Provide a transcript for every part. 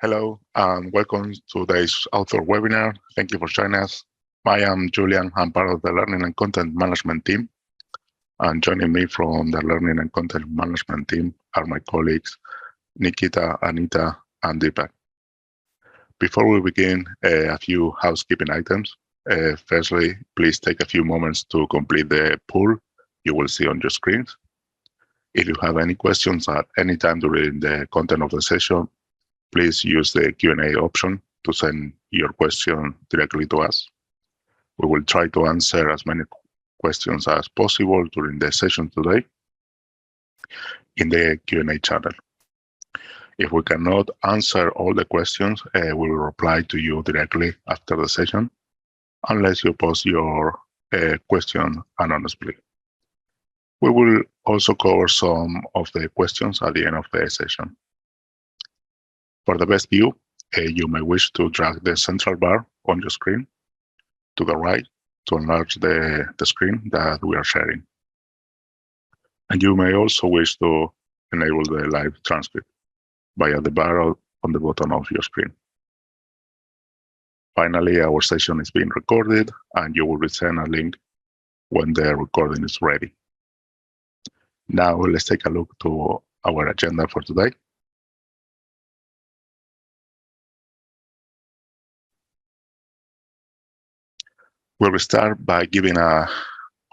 Hello, and welcome to today's author webinar. Thank you for joining us. I am Julian. I'm part of the Learning and Content Management team. And joining me from the Learning and Content Management team are my colleagues, Nikita, Anita, and Deepak. Before we begin, a few housekeeping items. Firstly, please take a few moments to complete the poll you will see on your screens. If you have any questions at any time during the content of the session, please use the Q&A option to send your question directly to us. We will try to answer as many questions as possible during the session today in the Q&A channel. If we cannot answer all the questions, we will reply to you directly after the session, unless you post your question anonymously. We will also cover some of the questions at the end of the session. For the best view, you may wish to drag the central bar on your screen to the right to enlarge the screen that we are sharing. And you may also wish to enable the live transcript via the bar on the bottom of your screen. Finally, our session is being recorded, and you will receive a link when the recording is ready. Now, let's take a look to our agenda for today. We will start by giving an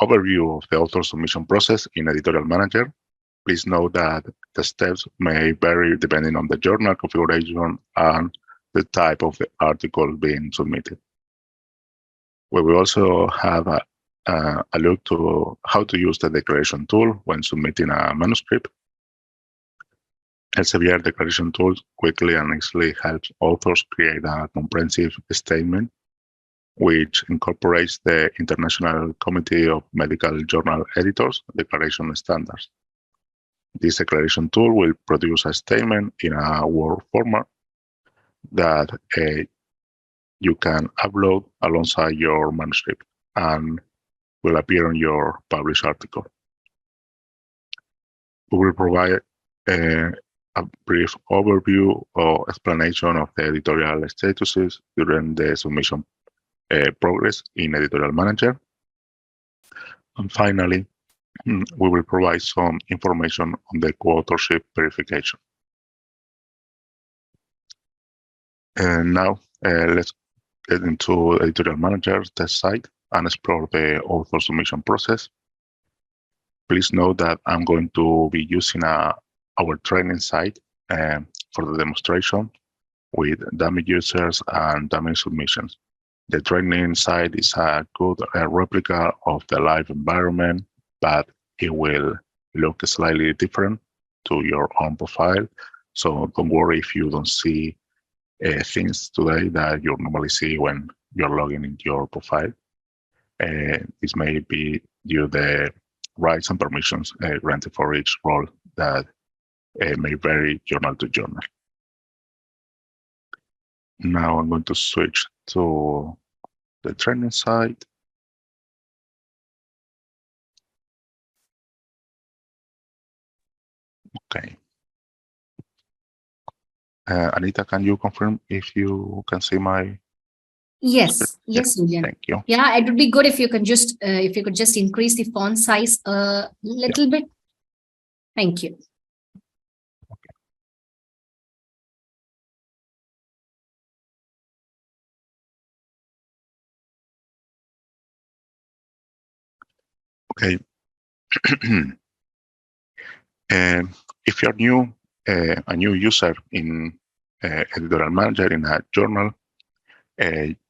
overview of the author submission process in Editorial Manager. Please note that the steps may vary depending on the journal configuration and the type of the article being submitted. We will also have a look to how to use the declaration tool when submitting a manuscript. Elsevier declaration tool quickly and easily helps authors create a comprehensive statement which incorporates the International Committee of Medical Journal Editors declaration standards. This declaration tool will produce a statement in a Word format that you can upload alongside your manuscript and will appear on your published article. We will provide a brief overview or explanation of the editorial statuses during the submission progress in Editorial Manager. And finally, we will provide some information on the co-authorship verification. And now let's get into Editorial Manager test site and explore the author submission process. Please note that I'm going to be using our training site for the demonstration with dummy users and dummy submissions. The training site is a good replica of the live environment, but it will look slightly different to your own profile. So don't worry if you don't see things today that you normally see when you're logging into your profile. This may be due to the rights and permissions granted for each role that may vary journal to journal. Now I'm going to switch to the training site. Okay. Anita, can you confirm if you can see my? Yes, yes, Julian. Thank you. Yeah, it would be good if you could just increase the font size a little bit. Thank you. Okay. If you're new, a new user in Editorial Manager in a journal,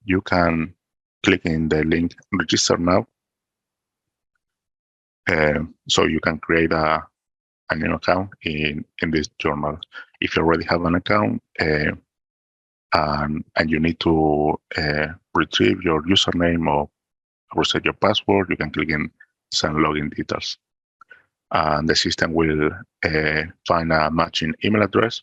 you can click in the link register now. So you can create a new account in this journal. If you already have an account and you need to retrieve your username or reset your password, you can click in send login details. And the system will find a matching email address,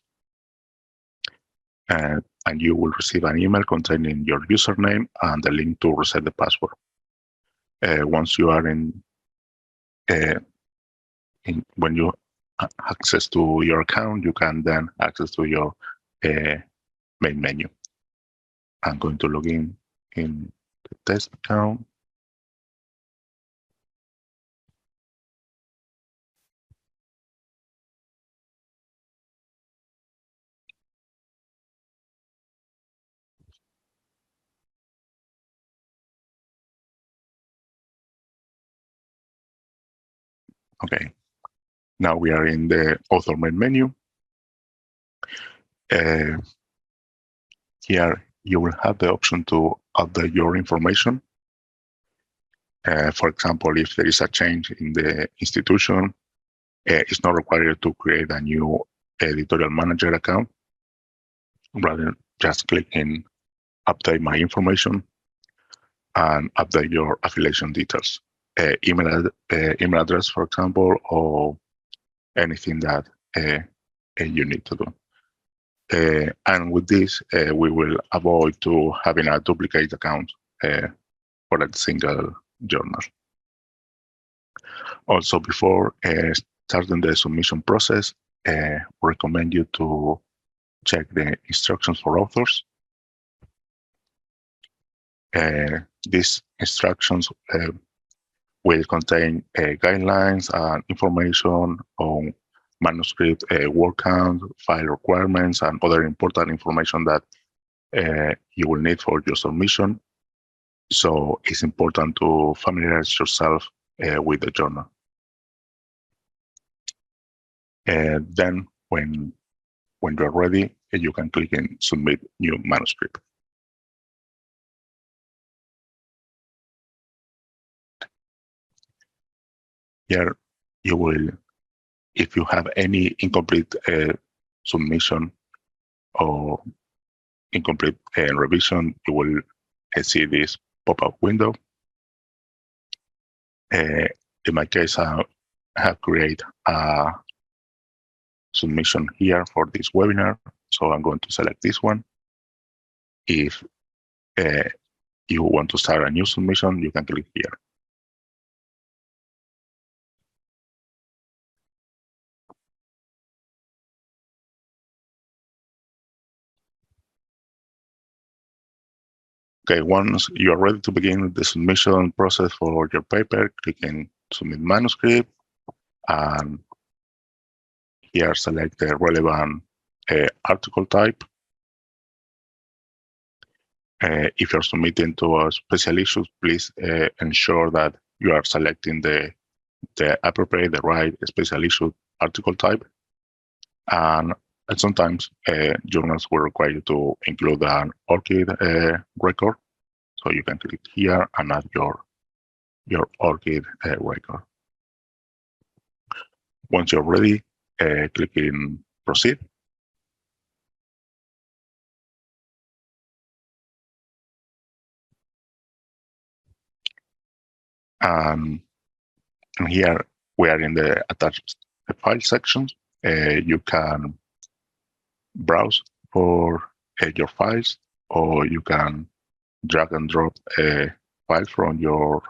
and you will receive an email containing your username and the link to reset the password. Once you are when you access to your account, you can then access to your main menu. I'm going to log in the test account. Okay, now we are in the author main menu. Here you will have the option to update your information. For example, if there is a change in the institution, it's not required to create a new Editorial Manager account. Rather, just click in Update My Information and update your affiliation details, email address, for example, or anything that you need to do. And with this, we will avoid to having a duplicate account for a single journal. Also, before starting the submission process, we recommend you to check the instructions for authors. These instructions will contain guidelines and information on manuscript word count, file requirements, and other important information that you will need for your submission. So it's important to familiarize yourself with the journal. Then when you're ready, you can click and submit new manuscript. Here you will, if you have any incomplete submission or incomplete revision, you will see this pop-up window. In my case, I have created a submission here for this webinar, so I'm going to select this one. If you want to start a new submission, you can click here. Okay, once you are ready to begin the submission process for your paper, click in Submit Manuscript, and here select the relevant article type. If you're submitting to a special issue, please ensure that you are selecting the appropriate, the right special issue article type. And sometimes journals will require you to include an ORCID record. So you can click here and add your ORCID record. Once you're ready, click in Proceed. And here we are in the attached file section. You can browse for your files, or you can drag and drop a file from your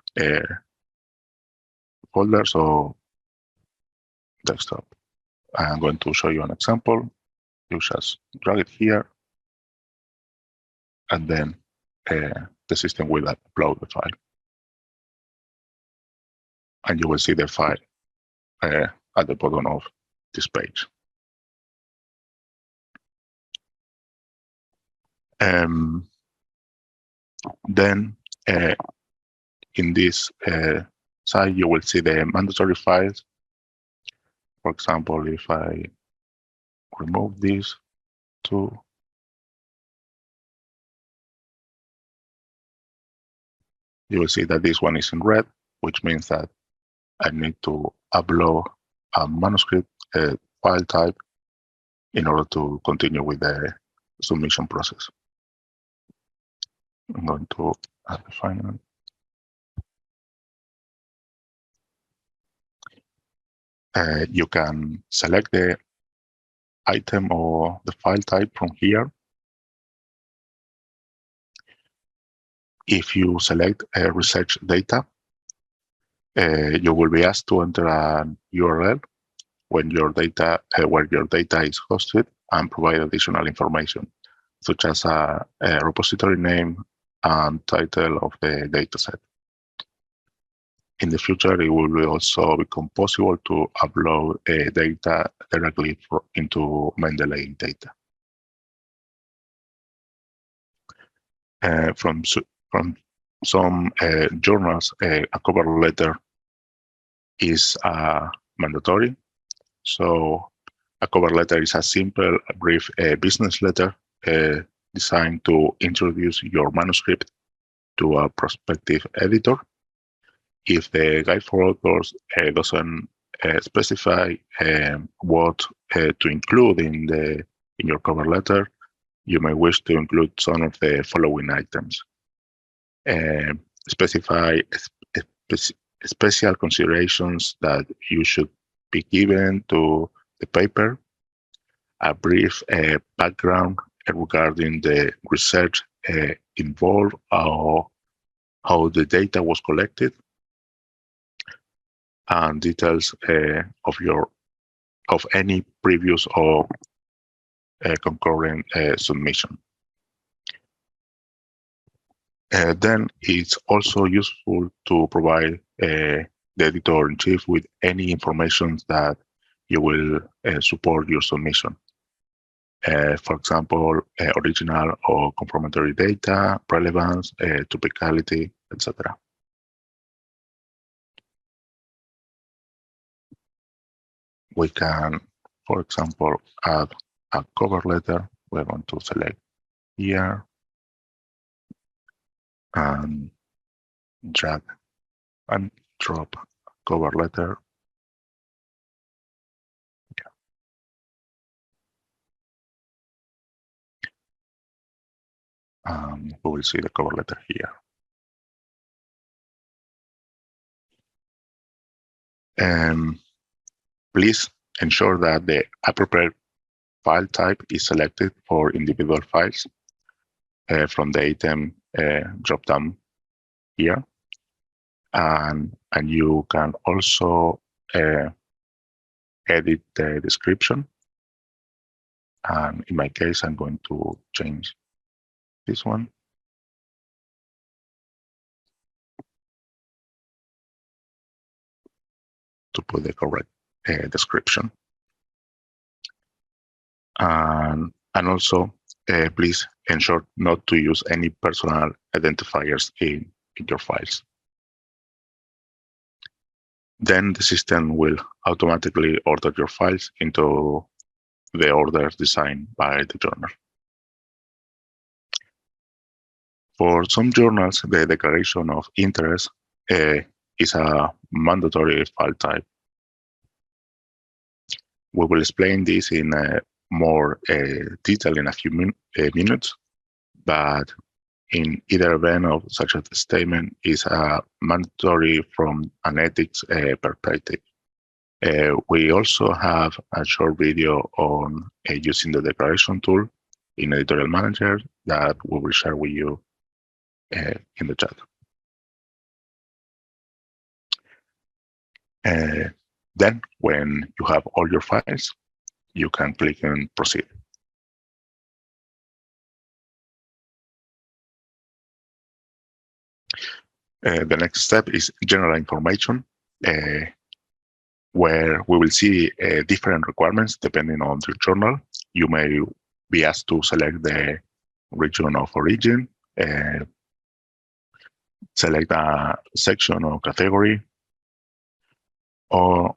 folders or desktop. I'm going to show you an example. You just drag it here, and then the system will upload the file. And you will see the file at the bottom of this page. Then in this side, you will see the mandatory files. For example, if I remove these two, you will see that this one is in red, which means that I need to upload a manuscript file type in order to continue with the submission process. I'm going to add the final. You can select the item or the file type from here. If you select research data, you will be asked to enter an URL when your data, where your data is hosted, and provide additional information, such as a repository name and title of the dataset. In the future, it will also become possible to upload data directly into Mendeley data. From some journals, a cover letter is mandatory. So a cover letter is a simple, brief business letter designed to introduce your manuscript to a prospective editor. If the guide for authors doesn't specify what to include in your cover letter, you may wish to include some of the following items. Specify special considerations that you should be given to the paper, a brief background regarding the research involved or how the data was collected, and details of any previous or concurrent submission. Then it's also useful to provide the editor-in-chief with any information that you will support your submission. For example, original or confirmatory data, relevance, typicality, etc. We can, for example, add a cover letter. We're going to select here and drag and drop cover letter. We will see the cover letter here. Please ensure that the appropriate file type is selected for individual files from the item drop-down here. And you can also edit the description. And in my case, I'm going to change this one to put the correct description. And also, please ensure not to use any personal identifiers in your files. Then the system will automatically order your files into the orders designed by the journal. For some journals, the declaration of interest is a mandatory file type. We will explain this in more detail in a few minutes, but in either event of such a statement is mandatory from an ethics perspective. We also have a short video on using the declaration tool in Editorial Manager that we will share with you in the chat. Then, when you have all your files, you can click on Proceed. The next step is general information, where we will see different requirements depending on the journal. You may be asked to select the region of origin, select a section or category, or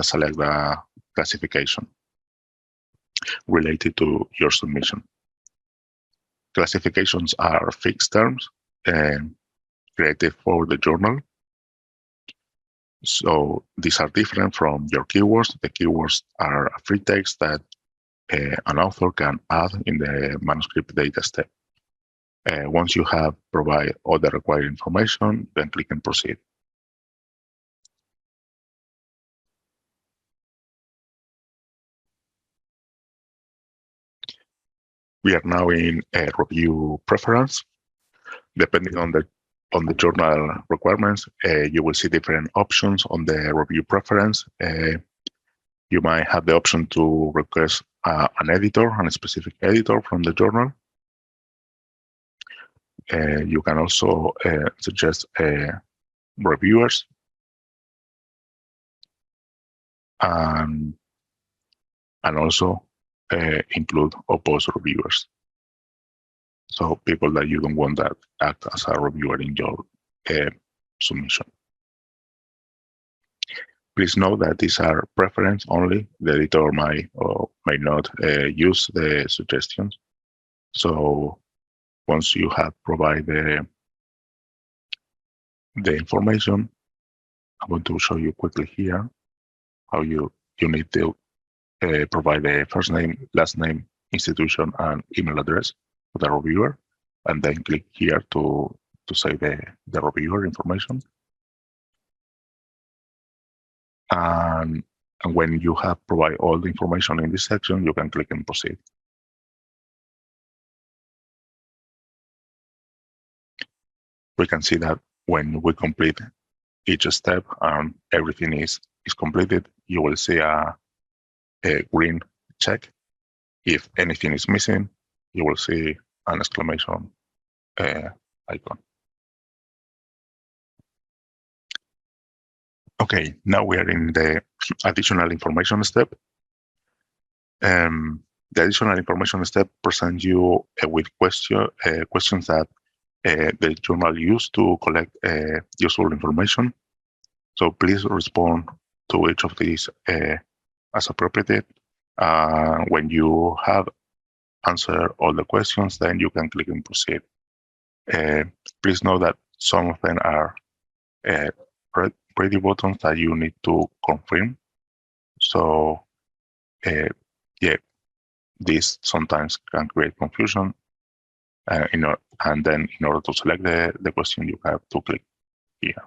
select the classification related to your submission. Classifications are fixed terms created for the journal. So these are different from your keywords. The keywords are a free text that an author can add in the manuscript data step. Once you have provided all the required information, then click and Proceed. We are now in review preference. Depending on the journal requirements, you will see different options on the review preference. You might have the option to request an editor, a specific editor from the journal. You can also suggest reviewers and also include opposed reviewers. So people that you don't want that act as a reviewer in your submission. Please note that these are preference only. The editor might or may not use the suggestions. So once you have provided the information, I'm going to show you quickly here how you need to provide the first name, last name, institution, and email address for the reviewer, and then click here to save the reviewer information. And when you have provided all the information in this section, you can click and proceed. We can see that when we complete each step and everything is completed, you will see a green check. If anything is missing, you will see an exclamation icon. Okay, now we are in the additional information step. The additional information step presents you with questions that the journal used to collect useful information. So please respond to each of these as appropriate. When you have answered all the questions, then you can click and proceed. Please know that some of them are ready buttons that you need to confirm. So yeah, this sometimes can create confusion. And then in order to select the question, you have to click here.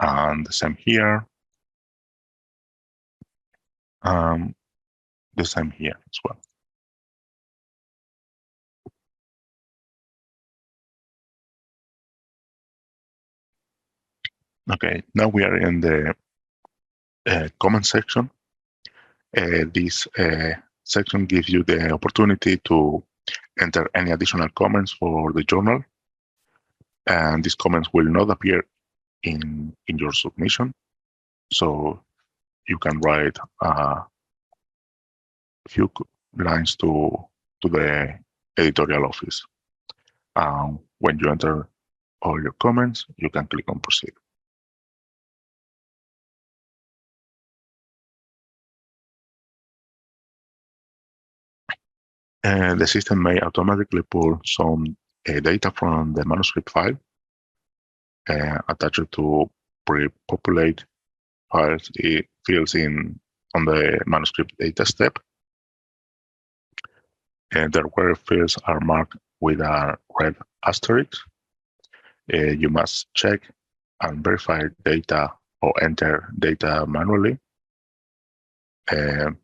And the same here. The same here as well. Okay, now we are in the comment section. This section gives you the opportunity to enter any additional comments for the journal. And these comments will not appear in your submission. So you can write a few lines to the editorial office. When you enter all your comments, you can click on proceed. And the system may automatically pull some data from the manuscript file, attach it to pre-populate fields on the manuscript data step. And the required fields are marked with a red asterisk. You must check and verify data or enter data manually. You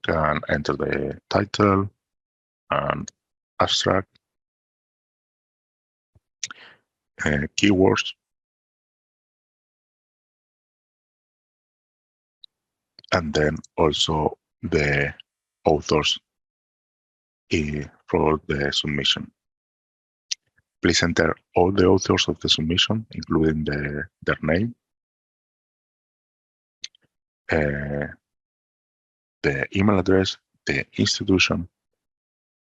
can enter the title and abstract, keywords, and then also the authors for the submission. Please enter all the authors of the submission, including their name, the email address, the institution,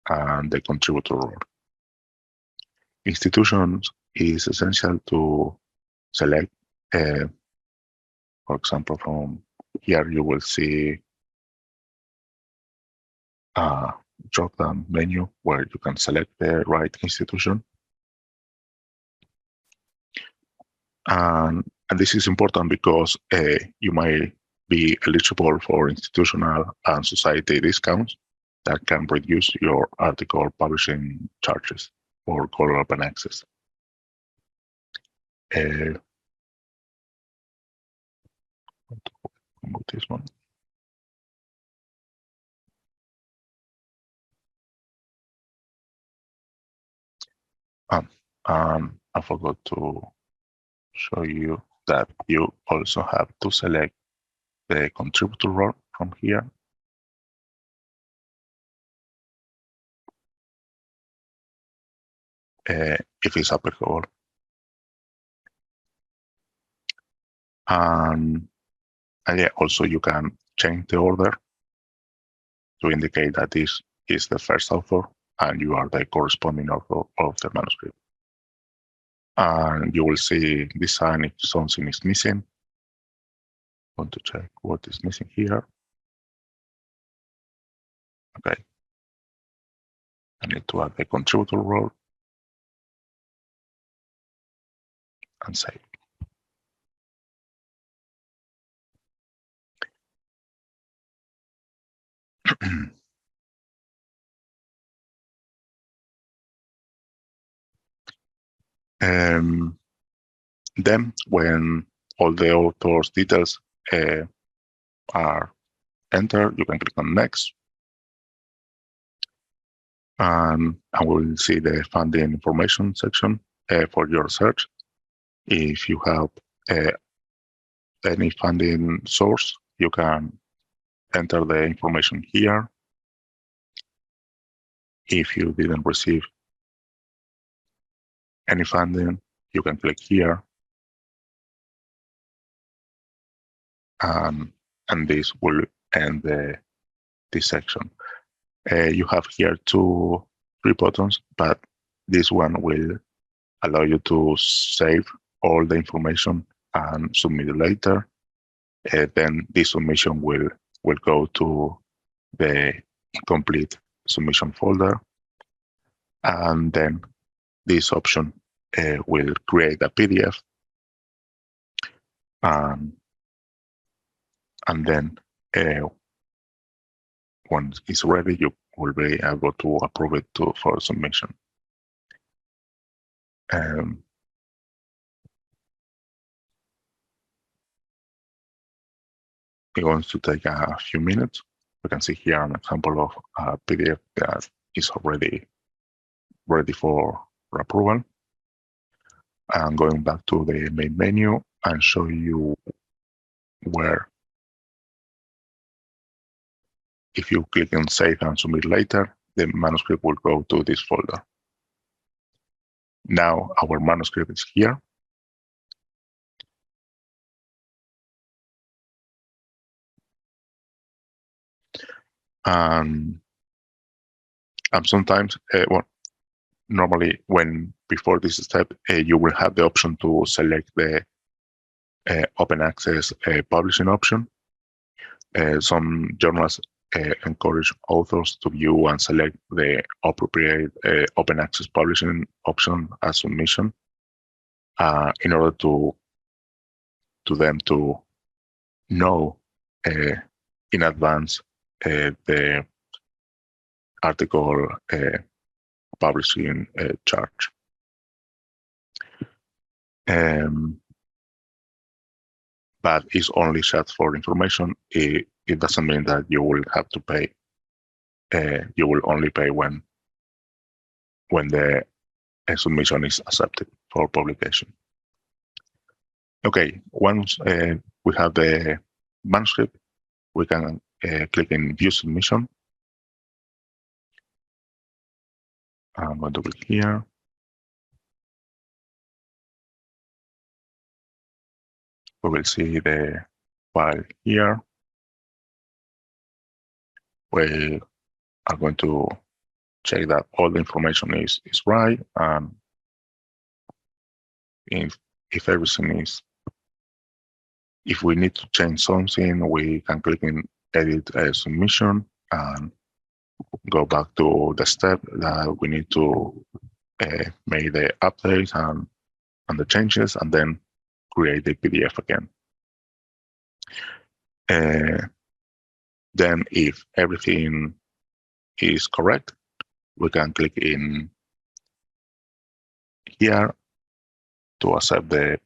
and the contributor role. Institutions is essential to select. For example, from here you will see a drop-down menu where you can select the right institution. And this is important because you might be eligible for institutional and society discounts that can reduce your article publishing charges for Global Open Access. This one. I forgot to show you that you also have to select the contributor role. from here. If it's applicable. And yeah, also you can change the order to indicate that this is the first author and you are the corresponding author of the manuscript. And you will see this sign if something is missing. I want to check what is missing here. Okay. I need to add the contributor role and save. Then, when all the author's details are entered, you can click on Next. And we'll see the funding information section for your search. If you have any funding source, you can enter the information here. If you didn't receive any funding, you can click here. And this will end this section. You have here three buttons, but this one will allow you to save all the information and submit it later. Then this submission will go to the incomplete submission folder. And then this option will create a PDF. And then once it's ready, you will be able to approve it for submission. It's going to take a few minutes. You can see here an example of a PDF that is already ready for approval. I'm going back to the main menu and show you where, if you click on Save and Submit Later, the manuscript will go to this folder. Now our manuscript is here. And sometimes, normally before this step, you will have the option to select the open access publishing option. Some journals encourage authors to view and select the appropriate open access publishing option as submission in order to them to know in advance the article publishing charge. But it's only set for information. It doesn't mean that you will have to pay. You will only pay when the submission is accepted for publication. Okay, once we have the manuscript, we can click in View Submission. I'm going to click here. We will see the file here. We are going to check that all the information is right. And if everything is, if we need to change something, we can click in Edit Submission and go back to the step that we need to make the updates and the changes, and then create the PDF again. Then if everything is correct, we can click in here to accept the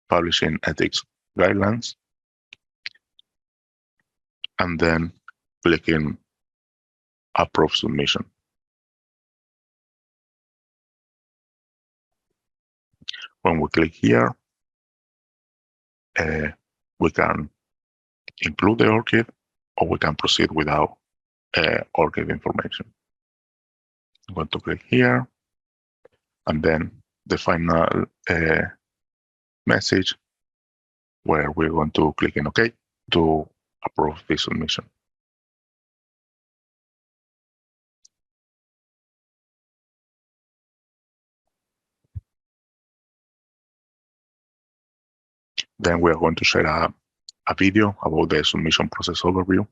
publishing ethics guidelines, and then click in Approve Submission. When we click here, we can include the ORCID or we can proceed without all the information. I'm going to click here, and then the final message where we're going to click in OK to approve the submission. Then we are going to share a video about the submission process overview.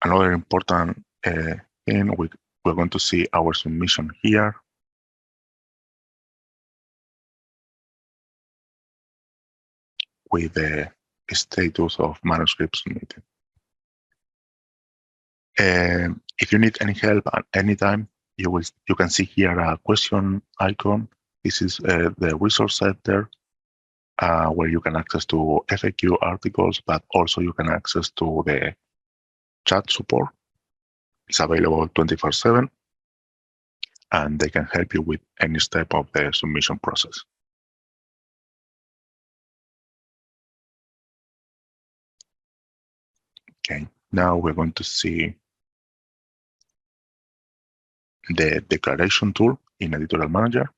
Another important thing, we're going to see our submission here. With the status of manuscript submitted. If you need any help at any time, you can see here a question icon. This is the resource center where you can access to FAQ articles, but also you can access to the chat support. It's available 24/7, and they can help you with any step of the submission process. Okay, now we're going to see the declaration tool in Editorial Manager.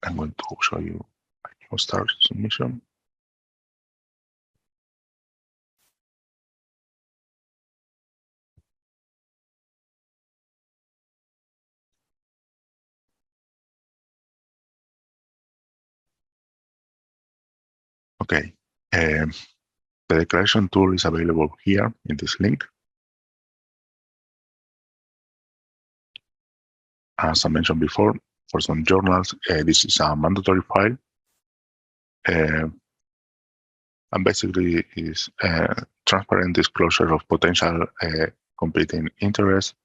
I'm going to show you a new start submission. Okay, the declaration tool is available here in this link. As I mentioned before, for some journals, this is a mandatory file. And basically is transparent disclosure of potential competing interests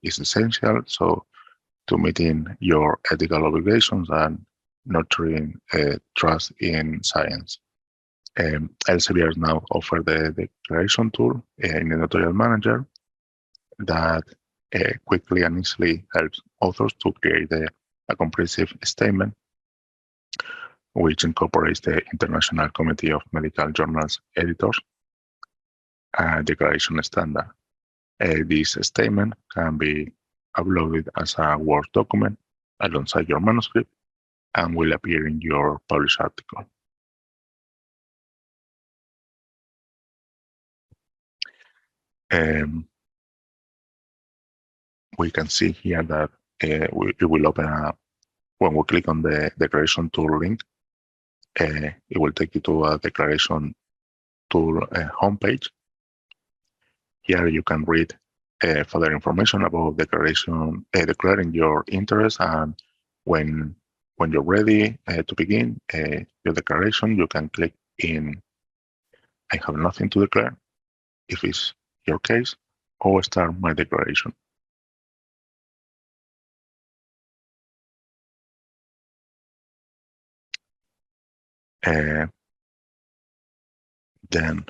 is essential. So to meeting your ethical obligations and nurturing trust in science. Elsevier now offer the declaration tool in Editorial Manager that quickly and easily helps authors to create a comprehensive statement which incorporates the International Committee of Medical Journals Editors declaration standard. This statement can be uploaded as a Word document alongside your manuscript and will appear in your published article. We can see here that it will open up, when we click on the declaration tool link, it will take you to a declaration tool homepage. Here you can read further information about declaring your interest, and when you're ready to begin your declaration, you can click in I have nothing to declare, if it's your case, or start my declaration. Then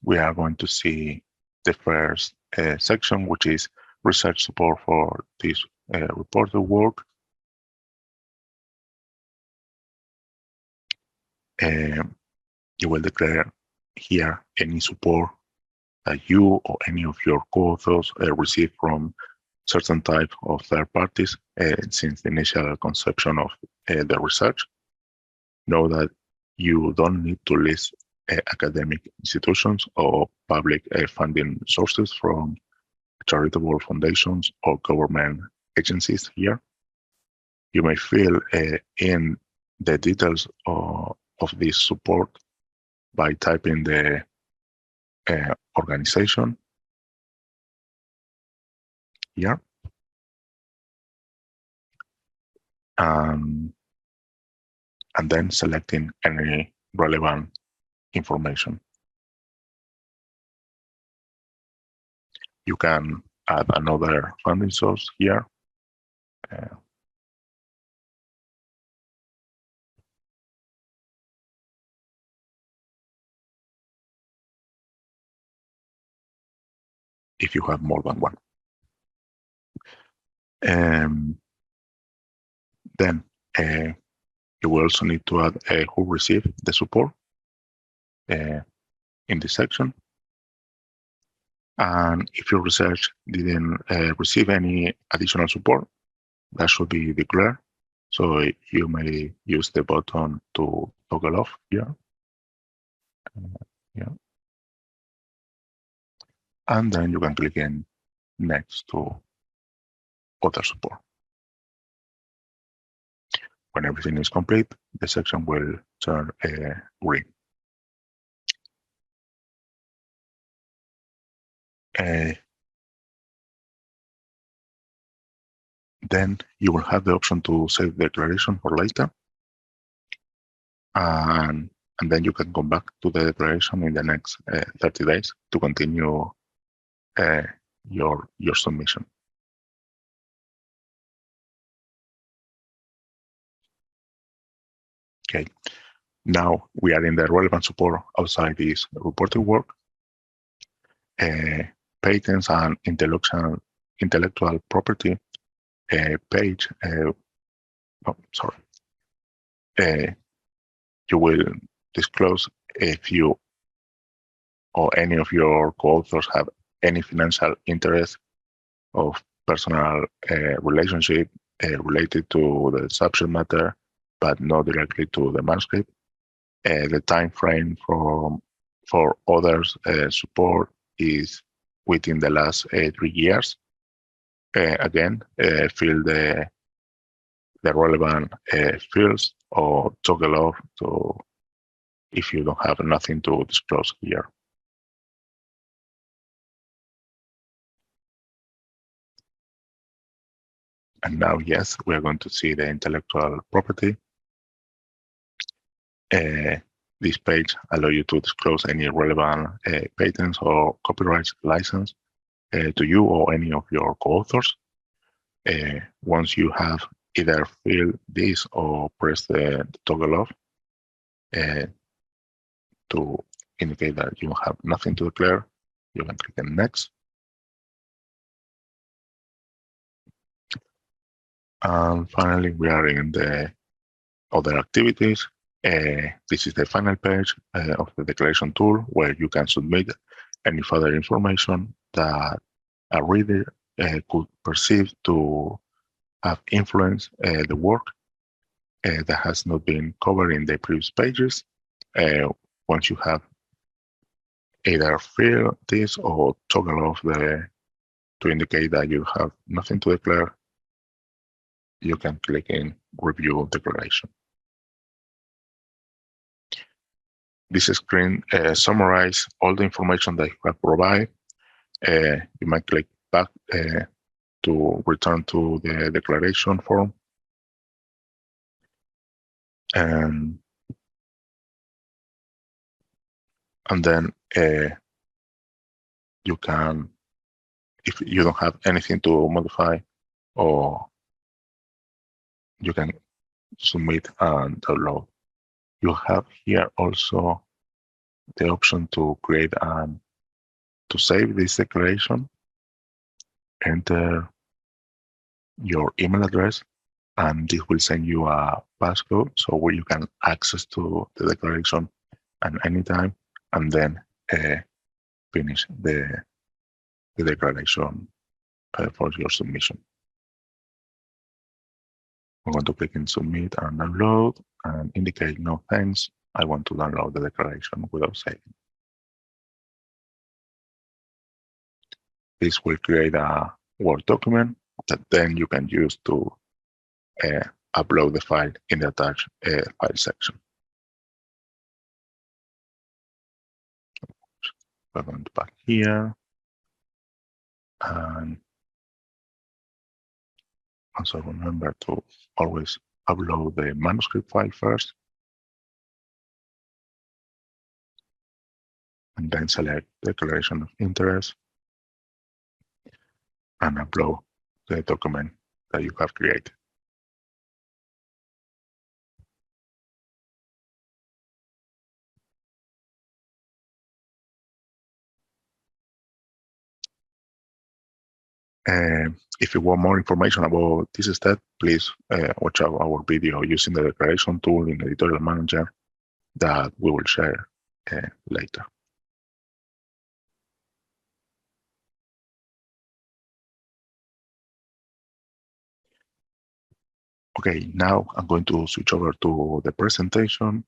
we are going to see the first section, which is research support for this reported work. You will declare here any support that you or any of your co-authors receive from certain type of third parties since the initial conception of the research. Know that you don't need to list academic institutions or public funding sources from charitable foundations or government agencies here. You may fill in the details of this support by typing the organization here. And then selecting any relevant information. You can add another funding source here. if you have more than one. Then you will also need to add who received the support in this section. And if your research didn't receive any additional support, that should be declared. So you may use the button to toggle off here. Yeah. And then you can click in next to other support. When everything is complete, the section will turn green. Then you will have the option to save the declaration for later. And then you can come back to the declaration in the next 30 days to continue your submission. Okay, now we are in the relevant support outside this reporting work. Patents and intellectual property page. You will disclose if you or any of your co-authors have any financial interest of personal relationship related to the subject matter, but not directly to the manuscript. The time frame for others' support is within the last 3 years. Again, fill the relevant fields or toggle off to if you don't have nothing to disclose here. And now, yes, we are going to see the intellectual property. This page allows you to disclose any relevant patents or copyright license to you or any of your co-authors. Once you have either filled this or press the toggle off to indicate that you have nothing to declare, you can click on next. And finally, we are in the other activities. This is the final page of the declaration tool where you can submit any further information that a reader could perceive to have influenced the work that has not been covered in the previous pages. Once you have either filled this or toggle off to indicate that you have nothing to declare, you can click in Review Declaration. This screen summarizes all the information that you have provided. You might click back to return to the declaration form. And then you can, if you don't have anything to modify, or you can submit and download. You have here also the option to create and to save this declaration. Enter your email address, and this will send you a passcode, so where you can access to the declaration at any time, and then finish the declaration for your submission. I'm going to click in Submit and Download and indicate no thanks. I want to download the declaration without saving. This will create a Word document that then you can use to upload the file in the attached file section. We're going to back here. And also remember to always upload the manuscript file first. And then select Declaration of Interest and upload the document that you have created. If you want more information about this step, please watch out our video using the declaration tool in Editorial Manager that we will share later. Okay, now I'm going to switch over to the presentation.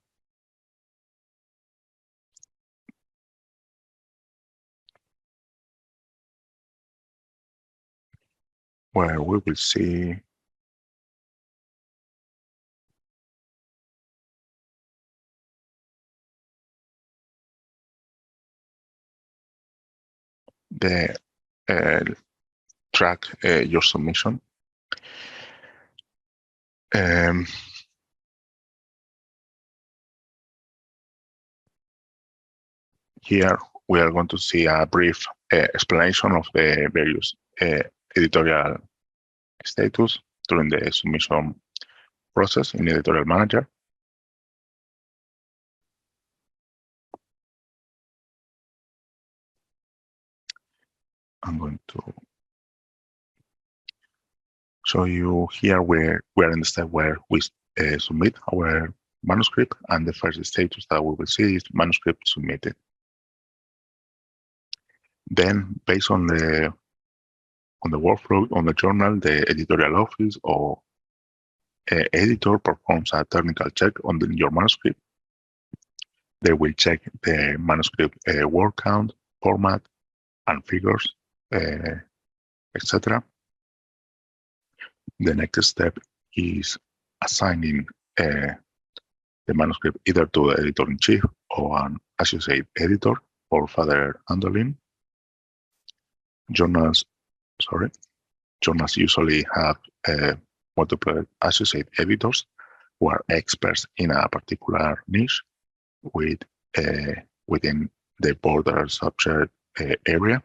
Where we will see the track your submission. Here we are going to see a brief explanation of the various editorial status during the submission process in Editorial Manager. I'm going to show you here where we are in the step where we submit our manuscript, and the first status that we will see is manuscript submitted. Then, based on the workflow on the journal, the editorial office or editor performs a technical check on your manuscript. They will check the manuscript word count, format, and figures, etc. The next step is assigning the manuscript either to the editor-in-chief or an associate editor for further handling. Journals usually have multiple associate editors who are experts in a particular niche within the border subject area.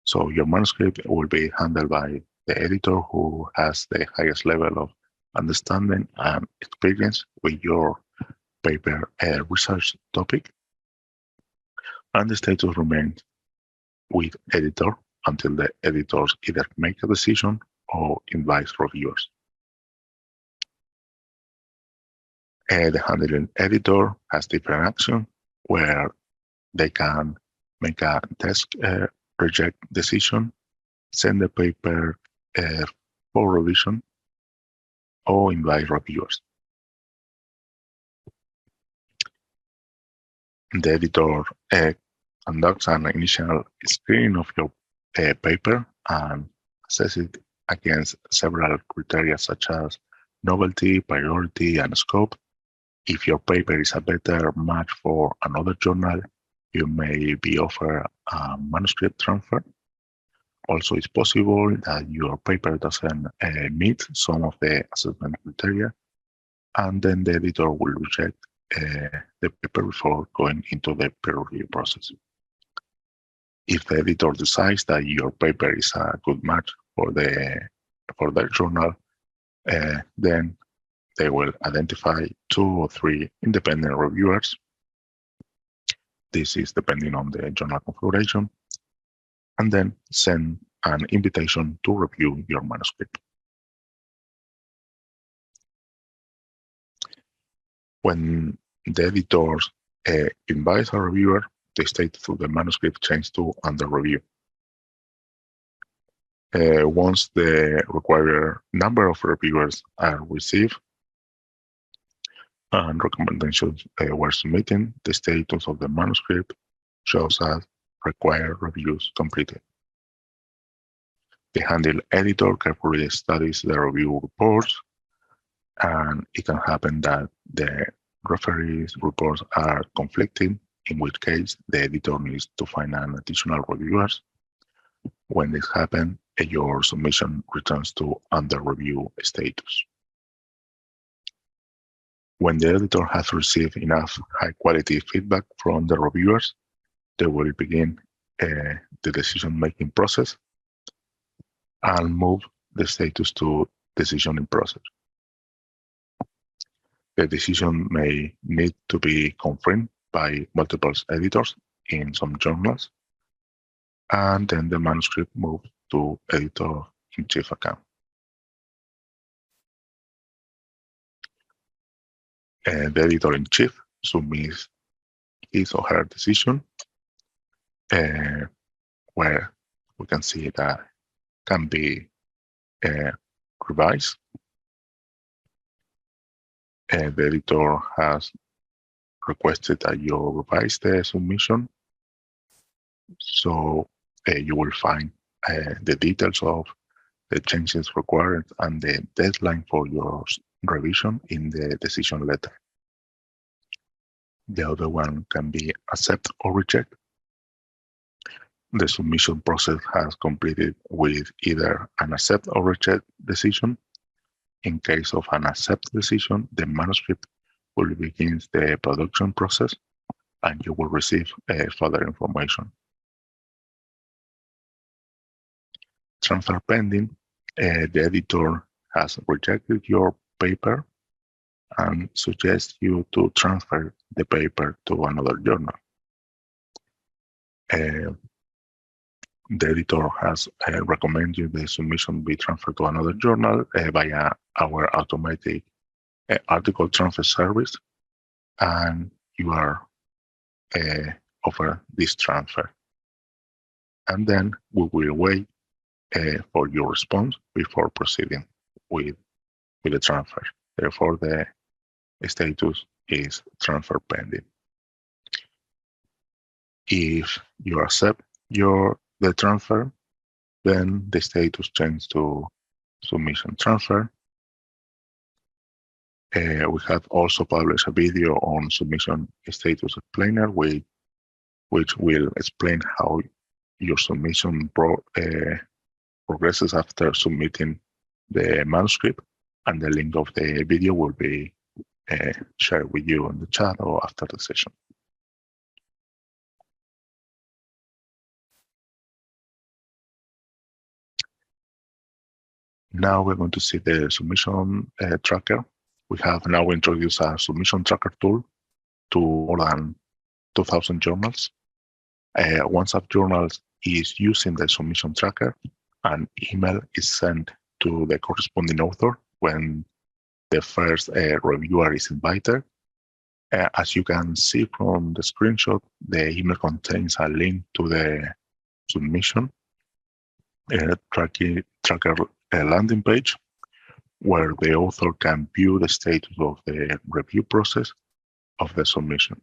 So your manuscript will be handled by the editor who has the highest level of understanding and experience with your paper research topic. And the status remains with editor until the editors either make a decision or invite reviewers. The handling editor has different actions where they can make a test reject decision, send the paper for revision, or invite reviewers. The editor conducts an initial screening of your paper and assess it against several criteria such as novelty, priority, and scope. If your paper is a better match for another journal, you may be offered a manuscript transfer. Also, it's possible that your paper doesn't meet some of the assessment criteria, and then the editor will reject the paper before going into the peer review process. If the editor decides that your paper is a good match for their journal, then they will identify 2 or 3 independent reviewers. This is depending on the journal configuration, and then send an invitation to review your manuscript. When the editor invites a reviewer, the status of the manuscript changes to under review. Once the required number of reviewers are received and recommendations were submitted, the status of the manuscript shows as required reviews completed. The handle editor carefully studies the review reports, and it can happen that the referees' reports are conflicting, in which case the editor needs to find an additional reviewers. When this happens, your submission returns to under review status. When the editor has received enough high-quality feedback from the reviewers, they will begin the decision-making process and move the status to decision in process. The decision may need to be confirmed by multiple editors in some journals, and then the manuscript moves to editor-in-chief account. And the editor-in-chief submits his or her decision, where we can see that can be revised. The editor has requested that you revise the submission, so you will find the details of the changes required and the deadline for your revision in the decision letter. The other one can be accept or reject. The submission process has completed with either an accept or reject decision. In case of an accept decision, the manuscript will begin the production process and you will receive further information. Transfer pending, the editor has rejected your paper and suggests you to transfer the paper to another journal. The editor has recommended the submission be transferred to another journal via our automatic article transfer service, and you are offered this transfer. And then we will wait for your response before proceeding with the transfer. Therefore, the status is transfer pending. If you accept the transfer, then the status changes to submission transfer. We have also published a video on submission status explainer, which will explain how your submission progresses after submitting the manuscript, and the link of the video will be shared with you in the chat or after the session. Now we're going to see the submission tracker. We have now introduced a submission tracker tool to more than 2,000 journals. Once a journal is using the submission tracker, an email is sent to the corresponding author when the first reviewer is invited. As you can see from the screenshot, the email contains a link to the submission tracker landing page, where the author can view the status of the review process of the submission.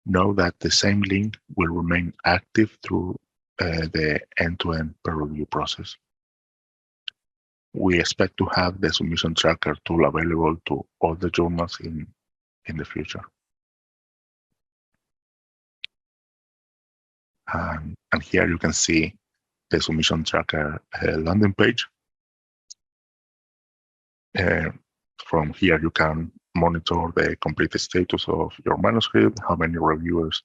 Note that the same link will remain active through the end-to-end peer review process. We expect to have the submission tracker tool available to all the journals in the future. And here you can see the submission tracker landing page. From here, you can monitor the complete status of your manuscript, how many reviewers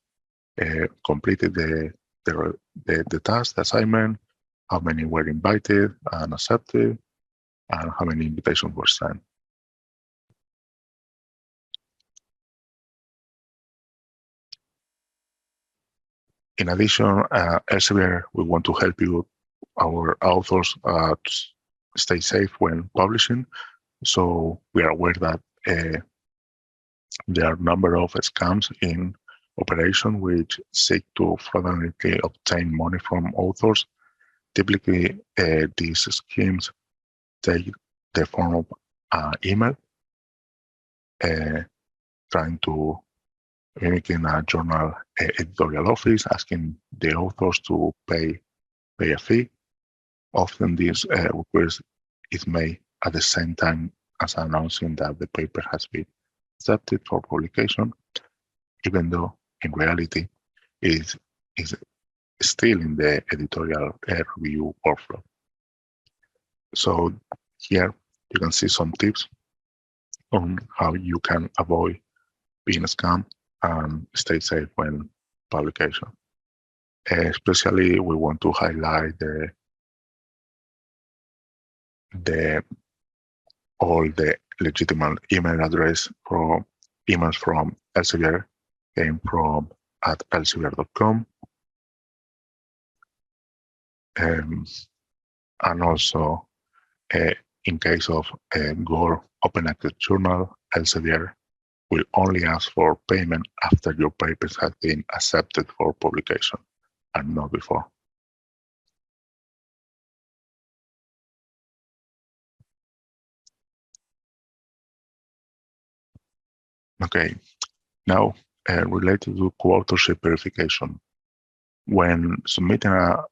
completed the task, the assignment, how many were invited and accepted, and how many invitations were sent. In addition, Elsevier, we want to help our authors to stay safe when publishing. So we are aware that there are a number of scams in operation which seek to fraudulently obtain money from authors. Typically, these schemes take the form of email, trying to mimicking a journal editorial office, asking the authors to pay a fee. Often this request is made at the same time as announcing that the paper has been accepted for publication, even though in reality it is still in the editorial review workflow. So here you can see some tips on how you can avoid being scammed and stay safe when publication. Especially, we want to highlight all the legitimate email address from emails from Elsevier came from @elsevier.com. And also, in case of a Gore Open Access Journal, Elsevier will only ask for payment after your papers have been accepted for publication and not before. Okay, now related to co-authorship verification. When submitting a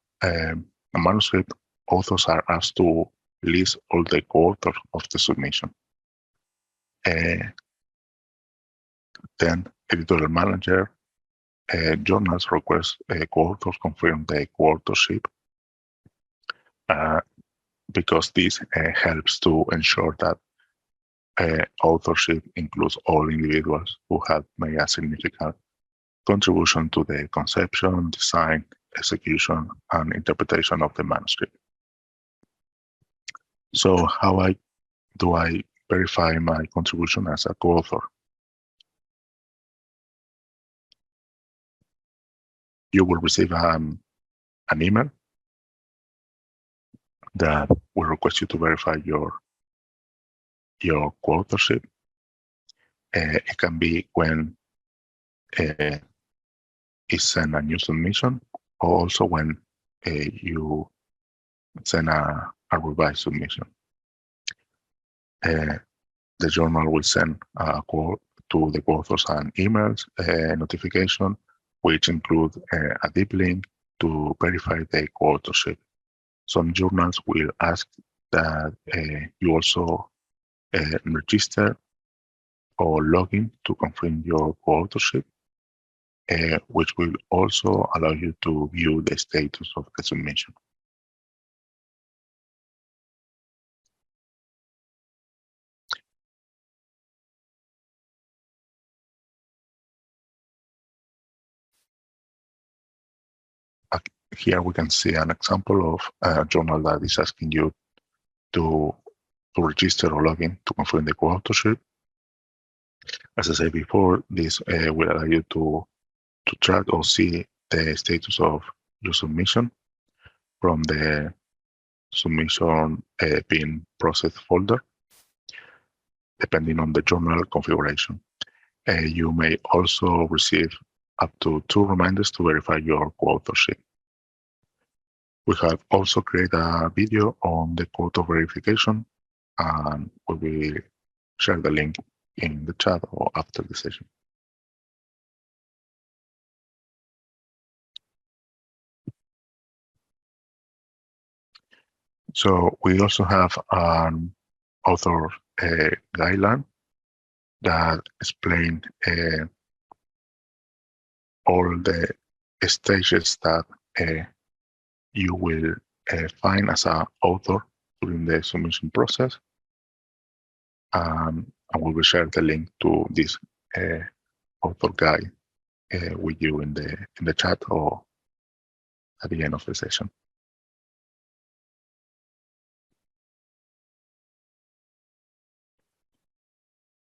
manuscript, authors are asked to list all the co-authors of the submission. Then Editorial Manager journals request co-authors confirm the co-authorship because this helps to ensure that authorship includes all individuals who have made a significant contribution to the conception, design, execution, and interpretation of the manuscript. So how do I verify my contribution as a co-author? You will receive an email that will request you to verify your co-authorship. It can be when it's sent a new submission, or also when you send a revised submission. The journal will send a call to the co-authors an emails notification, which include a deep link to verify the co-authorship. Some journals will ask that you also register or log in to confirm your co-authorship, which will also allow you to view the status of the submission. Here we can see an example of a journal that is asking you to register or log in to confirm the co-authorship. As I said before, this will allow you to track or see the status of your submission from the submission being processed folder, depending on the journal configuration. You may also receive up to 2 reminders to verify your co-authorship. We have also created a video on the co-author verification, and we will share the link in the chat or after the session. So we also have an author guideline that explains all the stages that you will find as an author during the submission process. And we will share the link to this author guide with you in the chat or at the end of the session.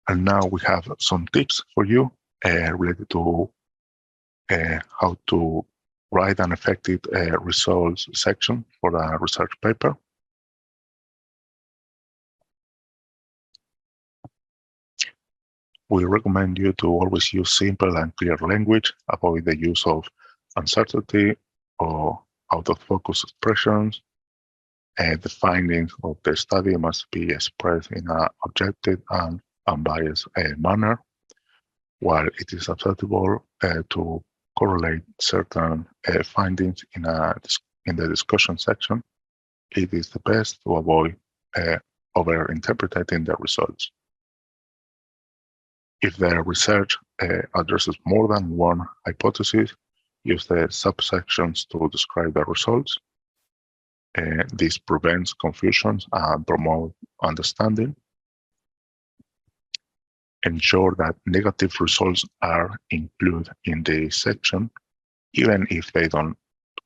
And now we have some tips for you related to how to write an effective results section for a research paper. We recommend you to always use simple and clear language, avoid the use of uncertainty or out-of-focus expressions. The findings of the study must be expressed in an objective and unbiased manner. While it is acceptable to correlate certain findings in the discussion section, it is the best to avoid over-interpreting the results. If the research addresses more than one hypothesis, use the subsections to describe the results. This prevents confusions and promotes understanding. Ensure that negative results are included in the section, even if they don't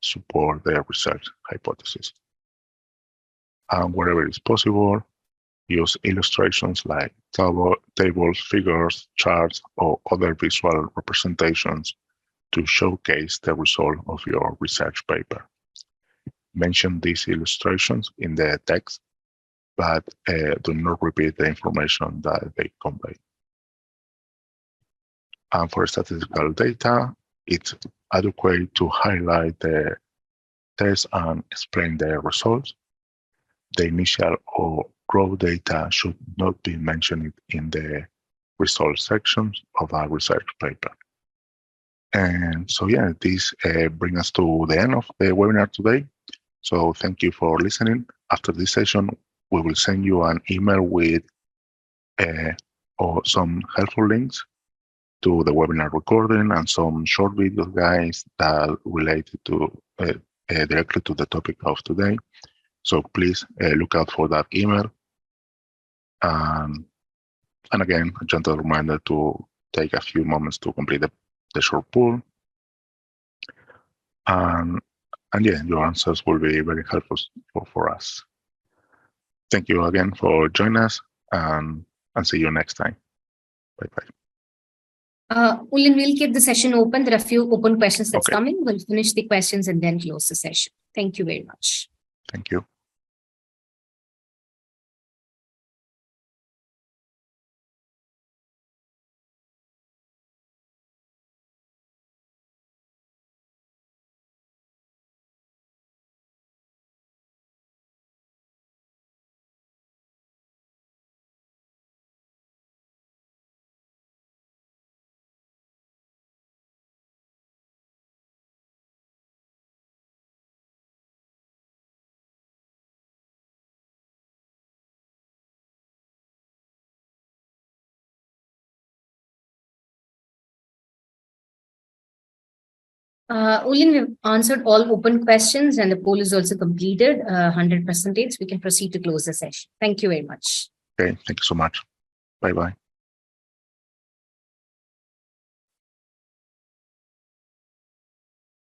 support the research hypothesis. And wherever it's possible, use illustrations like tables, figures, charts, or other visual representations to showcase the result of your research paper. mention these illustrations in the text, but do not repeat the information that they convey. And for statistical data, it's adequate to highlight the test and explain the results. The initial or raw data should not be mentioned in the results sections of a research paper. And so, yeah, this brings us to the end of the webinar today. So thank you for listening. After this session, we will send you an email with or some helpful links to the webinar recording and some short video guides that related to directly to the topic of today. So please look out for that email. And again, a gentle reminder to take a few moments to complete the short poll. And yeah, your answers will be very helpful for us. Thank you again for joining us, and see you next time. Bye-bye. Ulin, we'll keep the session open. There are a few open questions that's Okay. coming. We'll finish the questions and then close the session. Thank you very much. Thank you. Ulin, we've answered all open questions and the poll is also completed 100%. We can proceed to close the session. Thank you very much. Okay, thank you so much. Bye-bye.